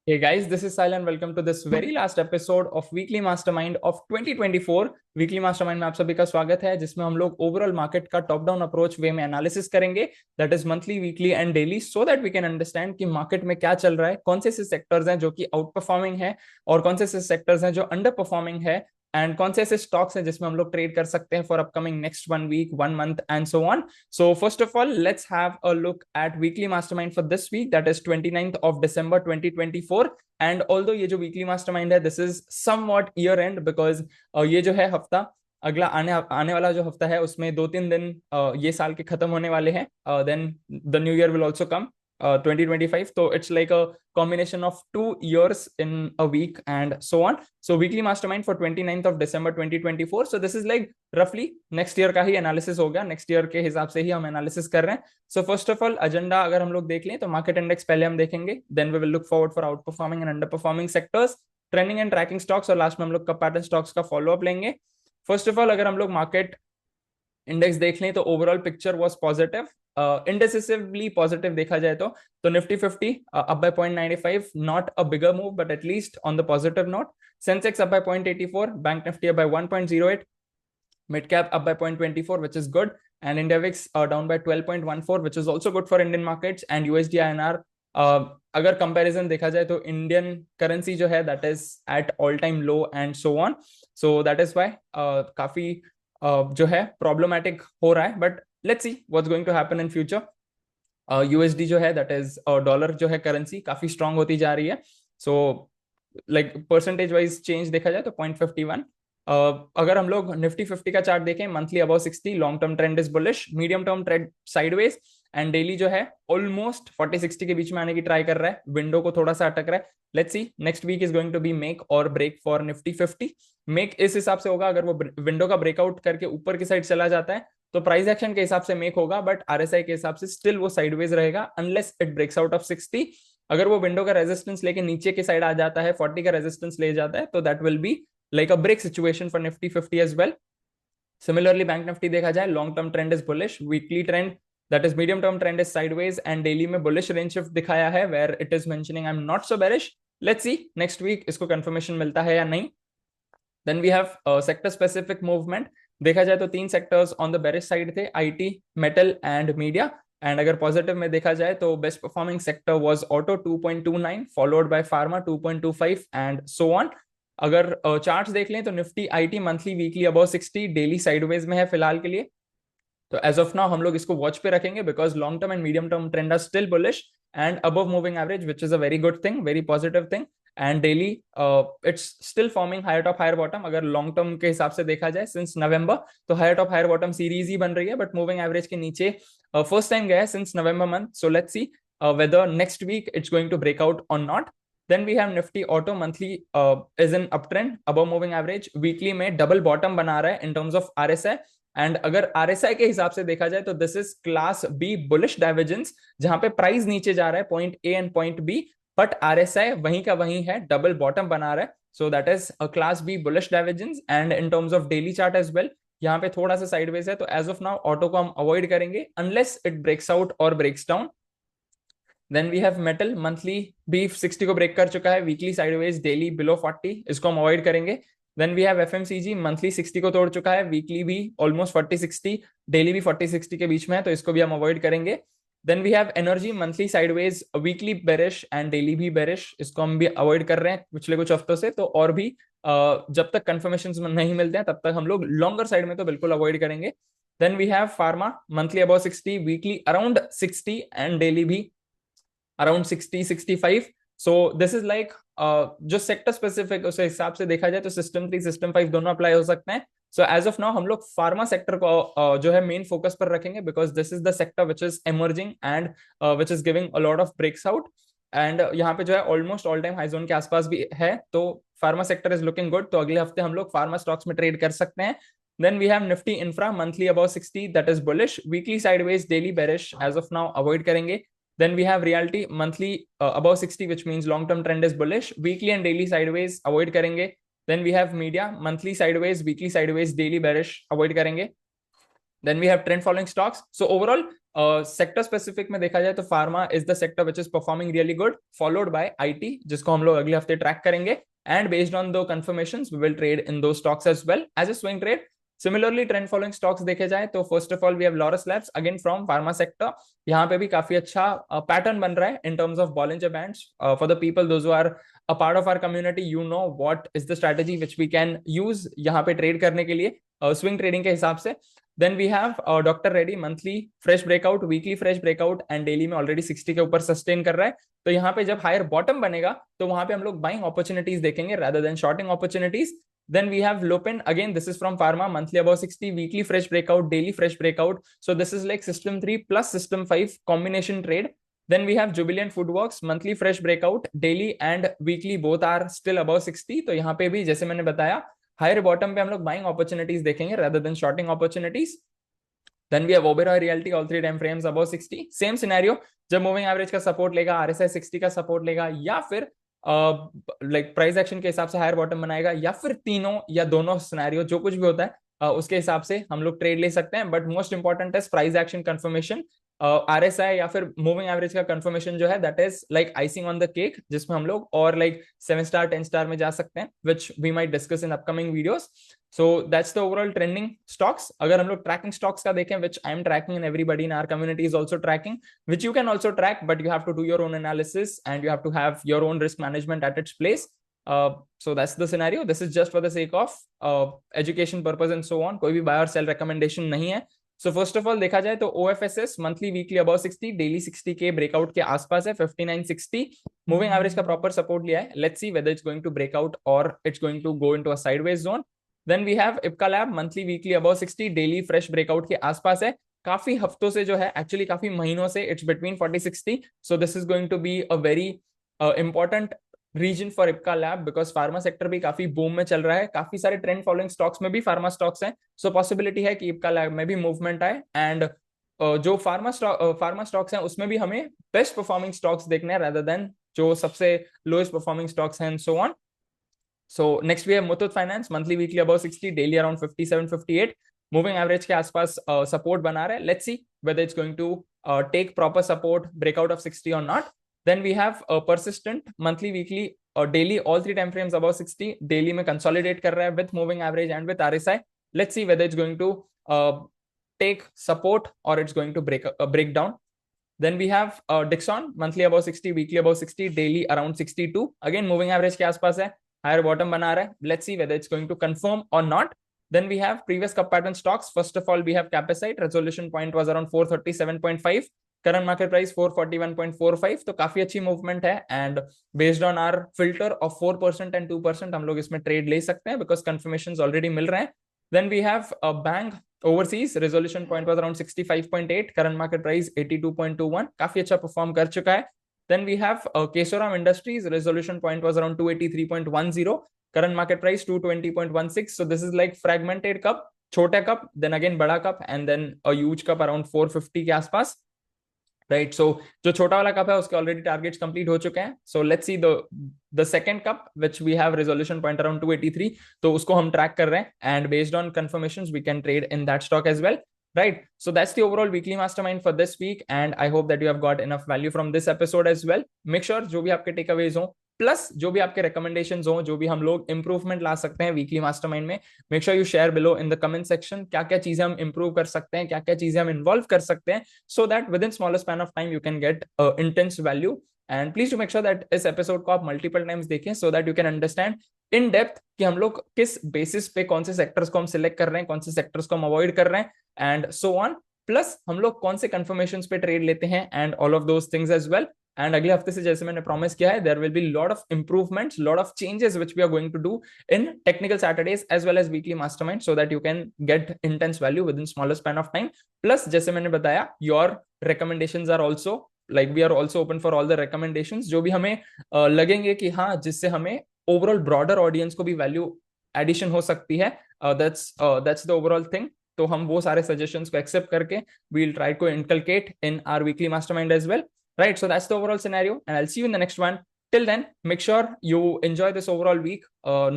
Hey guys, this is Sahil and welcome to this very last episode of Weekly Mastermind of 2024. Weekly Mastermind में आप सभी का स्वागत है, जिसमें हम लोग ओवरऑल मार्केट का टॉप डाउन अप्रोच वे में एनालिसिस करेंगे, that is monthly, weekly and daily, so that we can understand कि मार्केट में क्या चल रहा है, कौन से ऐसे सेक्टर्स हैं जो कि आउट परफॉर्मिंग है और कौन से ऐसे सेक्टर्स हैं जो अंडर परफॉर्मिंग है, एंड कौन से ऐसे स्टॉक्स हैं जिसमें हम लोग ट्रेड कर सकते हैं for upcoming next 1 week, 1 month and so on. So first of all, let's have a look at weekly mastermind for this week, that is 29th of December 2024. And although ये जो weekly mastermind है, this is somewhat year end because ये जो है हफ्ता अगला आने आने वाला जो हफ्ता है उसमें 2-3 दिन ये साल के खत्म होने वाले हैं. Then the new year will also come, 2025. So it's like a combination of 2 years in a week and so on. So weekly mastermind for 29th of December 2024. So this is like roughly next year का ही analysis हो गया, next year के हिसाब से ही हम analysis कर रहे हैं. So first of all agenda अगर हम लोग देख लें तो मार्केट इंडेक्स पहले हम देखेंगे, then we will look forward for outperforming and underperforming sectors, trending and tracking stocks, और लास्ट में हम लोग कप पैटर्न स्टॉक्स का फॉलो अप लेंगे. फर्स्ट ऑफ ऑल अगर हम लोग मार्केट इंडेक्स देख लें तो overall picture was positive, indecisively positive देखा जाए तो Nifty 50 up by 0.95, not a bigger move but at least on the positive note. Sensex up bye 0.84, bank Nifty up by 1.08, mid cap up by 0.24, which is good, and IndiaVix down by 12.14, which is also good for Indian markets. And USD INR, अगर comparison देखा जाए तो Indian currency जो है that is at all time low and so on. So that is why काफी जो है problematic हो रहा है, but let's see what's going to happen in future. USD जो है दैट इज डॉलर जो है करेंसी काफी स्ट्रांग होती जा रही है. So like percentage wise change देखा जाए तो 0.51. अगर हम लोग निफ्टी 50 का चार्ट देखें, monthly above 60, long term trend is bullish, medium term trend sideways, and daily जो है ऑलमोस्ट 40-60 के बीच में आने की ट्राई कर रहा है, विंडो को थोड़ा सा अटक रहा है. Let's see next week is going to be make or break for Nifty 50. Make इस हिसाब से होगा अगर वो विंडो का ब्रेकआउट करके ऊपर की साइड चला जाता है तो प्राइस एक्शन के हिसाब से मेक होगा, बट आरएसआई के हिसाब से स्टिल वो साइडवेज रहेगा unless it breaks out of 60. अगर वो विंडो का रेजिस्टेंस लेके नीचे की साइड आ जाता है, 40 का रेजिस्टेंस ले जाता है, तो that will be like a break situation for Nifty 50 as well. Similarly, Bank Nifty देखा जाए, long term trend is bullish, weekly trend that is medium term trend is sideways, and daily में bullish range shift दिखाया है where it is mentioning I'm not so bearish. Let's see next week इसको confirmation मिलता है या नहीं. Then we have sector specific movement. देखा जाए तो 3 sectors on the bearish side थे, IT, metal and media. And अगर पॉजिटिव में देखा जाए तो best performing sector was auto 2.29, followed by pharma 2.25 and so on. अगर चार्ट्स देख लें तो Nifty IT monthly weekly above 60, daily sideways में है फिलहाल के लिए. तो एज ऑफ नाउ हम लोग इसको वॉच पे रखेंगे because long term and medium term trend are still bullish and above moving average, which is a very good thing, very positive thing. And daily it's still forming higher top higher bottom. अगर long term के हिसाब से देखा जाए since November तो higher top higher bottom series ही बन रही है, बट मूविंग एवरेज के नीचे फर्स्ट टाइम गया है since November month. So let's see whether next week it's going to break out or not. Then we have Nifty Auto monthly is in uptrend above moving average, weekly में double bottom बना रहा है in terms of RSI. And अगर RSI के हिसाब से देखा जाए तो this is class B bullish divergence, जहां पे प्राइस नीचे जा रहा है point A and point B, but RSI वहीं का वहीं है, डबल बॉटम बना रहा है. So that is a class B bullish divergence. And in terms of daily chart as well, यहाँ पे थोड़ा सा साइडवेज है, तो एज ऑफ नाउ ऑटो को हम अवॉइड करेंगे unless it breaks out or breaks down. Then we have metal, monthly भी 60 को ब्रेक कर चुका है, वीकली साइडवेज, डेली बिलो 40, इसको हम अवॉइड करेंगे. Then we have FMCG, monthly 60 को तोड़ चुका है, वीकली भी ऑलमोस्ट 40-60, डेली भी 40-60 के बीच में है, तो इसको भी हम अवॉइड करेंगे. Then we have energy, monthly sideways, weekly bearish and daily भी बेरिश, इसको हम भी अवॉइड कर रहे हैं पिछले कुछ हफ्तों से. तो और भी जब तक कंफर्मेशन नहीं मिलते हैं तब तक हम लोग लॉन्गर साइड में तो बिल्कुल अवॉइड करेंगे. Then we have pharma, monthly about 60, weekly around 60 and daily भी around 60-65. So this is like जो सेक्टर स्पेसिफिक उस हिसाब से देखा जाए तो सिस्टम 3 सिस्टम 5 दोनों अप्लाई हो सकते हैं. सो एज ऑफ नाउ हम लोग फार्मा सेक्टर को जो है मेन फोकस पर रखेंगे because this is the sector which is emerging and which is giving a lot of breaks out. And यहाँ पे जो है almost all time high zone के आसपास भी है, तो pharma sector is looking good. तो अगले हफ्ते हम लोग फार्मा स्टॉक्स में ट्रेड कर सकते हैं. Then we have Nifty Infra, monthly above 60, that is bullish, weekly sideways, daily bearish, as of now avoid करेंगे. Then we have Realty, monthly above 60, which means long term trend is bullish, weekly and daily sideways avoid करेंगे. Then we have Media, monthly sideways, weekly sideways, daily bearish avoid करेंगे. Then we have trend following stocks. So overall sector specific में देखा जाए तो pharma is the sector which is performing really good, followed by IT, जिसको हम लोग अगले हफ्ते ट्रैक करेंगे, and based on the confirmations we will trade in दो stocks as well as a swing trade. Similarly trend following stocks देखे जाए तो first of all we have Laurus Labs again from pharma sector. यहाँ पे भी काफी अच्छा पैटर्न बन रहा है in terms of Bollinger bands. For the people those who are a part of our community, you know what is the strategy which we can use यहाँ पे ट्रेड करने के लिए स्विंग ट्रेडिंग के हिसाब से. Then we have doctor Reddy, monthly fresh breakout, weekly fresh breakout and daily में already 60 के ऊपर सस्टेन कर रहा है. तो यहाँ पे जब हायर बॉटम बनेगा तो वहां पे हम लोग बाइंग अपॉर्चुनिटीज देखेंगे rather than shorting opportunities. Then we have Lopin, again this is from pharma, monthly above 60, weekly fresh breakout, daily fresh breakout. So this is like system 3 plus system 5 combination trade. Then we have Jubilant Foodworks, monthly fresh breakout, daily and weekly both are still above 60. तो यहाँ पे भी जैसे मैंने बताया higher bottom पे हम लोग बाइंग अपॉर्चुनिटीज देखेंगे rather than shorting opportunities. Then we have Oberoi Realty, all three time frames above 60. Same scenario, जब मूविंग एवरेज का सपोर्ट लेगा, आरएसआई 60 का सपोर्ट लेगा, या फिर लाइक प्राइस एक्शन के हिसाब से हायर बॉटम बनाएगा, या फिर तीनों या दोनों सिनेरियो जो कुछ भी होता है उसके हिसाब से हम लोग ट्रेड ले सकते हैं. बट मोस्ट इंपॉर्टेंट है प्राइस एक्शन कंफर्मेशन. आरएसआई या फिर मूविंग एवरेज का कंफर्मेशन जो है that is like icing on the cake, जिसमें हम लोग और लाइक 7 स्टार 10 स्टार में जा सकते हैं, which we might discuss in upcoming videos. So that's the overall trending stocks. अगर हम लोग tracking stocks का देखें, which I am tracking and everybody in our community is also tracking, which you can also track, but you have to do your own analysis and you have to have your own risk management at its place. So that's the scenario. This is just for the sake of education purpose and so on. कोई भी buy or sell recommendation नहीं है. So first of all देखा जाए तो OFSS monthly weekly above 60, daily 60 के breakout के आसपास है, 5960. Moving average का proper support लिया है. Let's see whether it's going to break out or it's going to go into a sideways zone. Then we have Ipca Lab, monthly weekly above 60, daily fresh breakout के आसपास है. काफी हफ्तों से जो है, एक्चुअली काफी महीनों से it's between 40-60. So this is going to be a very important region for Ipca Lab because pharma sector भी काफी बूम में चल रहा है. काफी सारे ट्रेंड फॉलोइंग स्टॉक्स में भी फार्मा स्टॉक्स हैं. सो पॉसिबिलिटी है कि Ipca Lab में भी मूवमेंट आए. एंड जो फार्मा स्टॉक्स हैं उसमें भी हमें बेस्ट परफॉर्मिंग स्टॉक्स देखने हैं rather than जो सबसे लोएस्ट परफॉर्मिंग स्टॉक्स हैं, so on. So next we have Muthoot Finance, monthly weekly above 60, daily around 57-58. Moving average के आसपास support बना रहा है. Let's see whether it's going to take proper support, breakout of 60 or not. Then we have Persistent, monthly, weekly, daily, all three time frames above 60. Daily में consolidate कर रहा है with moving average and with RSI. Let's see whether it's going to take support or it's going to break down. Then we have Dixon, monthly above 60, weekly above 60, daily around 62. Again moving average के आसपास है, higher bottom बना रहा है. Let's see whether it's going to confirm or not. Then we have previous cup pattern stocks. First of all, we have Capacite. Resolution point was around 437.5. Current market price 441.45. तो काफी अच्छी movement है. And based on our filter of 4% and 2%, हम लोग इसमें trade ले सकते हैं because confirmations already मिल रहे हैं. Then we have a bank overseas. Resolution point was around 65.8. Current market price 82.21. काफी अच्छा परफॉर्म कर चुका है. Then we have Kesoram Industries. Resolution point was around 283.10. Current market price 220.16. So this is like fragmented cup, छोटा cup, then again बड़ा cup, and then a huge cup around 450 के आसपास. Right, so जो छोटा वाला कप है उसके already targets complete हो चुके हैं. So let's see the second cup which we have resolution point around 283. तो उसको हम ट्रैक कर रहे हैं and based on confirmations we can trade in that stock as well. Right, so that's the overall weekly mastermind for this week and I hope that you have got enough value from this episode as well. Make sure जो भी आपके takeaways हो plus जो भी आपके recommendations हो, जो भी हम लोग इंप्रूवमेंट ला सकते हैं वीकली मास्टरमाइंड में, make sure you share below in the comment section. क्या क्या चीजें हम इंप्रूव कर सकते हैं, क्या क्या चीजें हम इन्वॉल्व कर सकते हैं, so that within smaller span of time you can get intense value. And please to make sure that इस एपिसोड को आप मल्टीपल टाइम्स देखें so that you can understand in depth कि हम लोग किस बेसिस पे कौन से सेक्टर्स को हम सिलेक्ट कर रहे हैं, कौन से सेक्टर्स को हम अवॉइड कर रहे हैं एंड सो ऑन. प्लस हम लोग कौन से कंफर्मेशंस पे ट्रेड लेते हैं and all of those things as well. And अगले हफ्ते से जैसे मैंने प्रॉमिस किया है, there will be lot of improvements, lot of changes which we are going to do in technical Saturdays as well as weekly mastermind so that you can get intense value within smaller span of time. Plus जैसे मैंने बताया, your recommendations are also like we are also open for all the recommendations जो भी हमें लगेंगे कि हाँ जिससे हमें ओवरऑल ब्रॉडर ऑडियंस को भी वैल्यू एडिशन हो सकती है. That's the overall thing. तो हम वो सारे सजेशंस को एक्सेप्ट करके we'll try to inculcate in our weekly mastermind as well. Right, so that's the overall scenario and I'll see you in the next one. Till then, make sure you enjoy this overall week.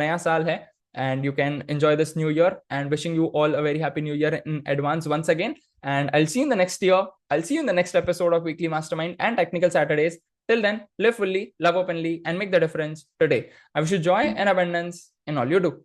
नया साल है and you can enjoy this new year, and wishing you all a very happy new year in advance once again. And I'll see you in the next year. I'll see you in the next episode of Weekly Mastermind and Technical Saturdays. Till then, live fully, love openly, and make the difference today. I wish you joy and abundance in all you do.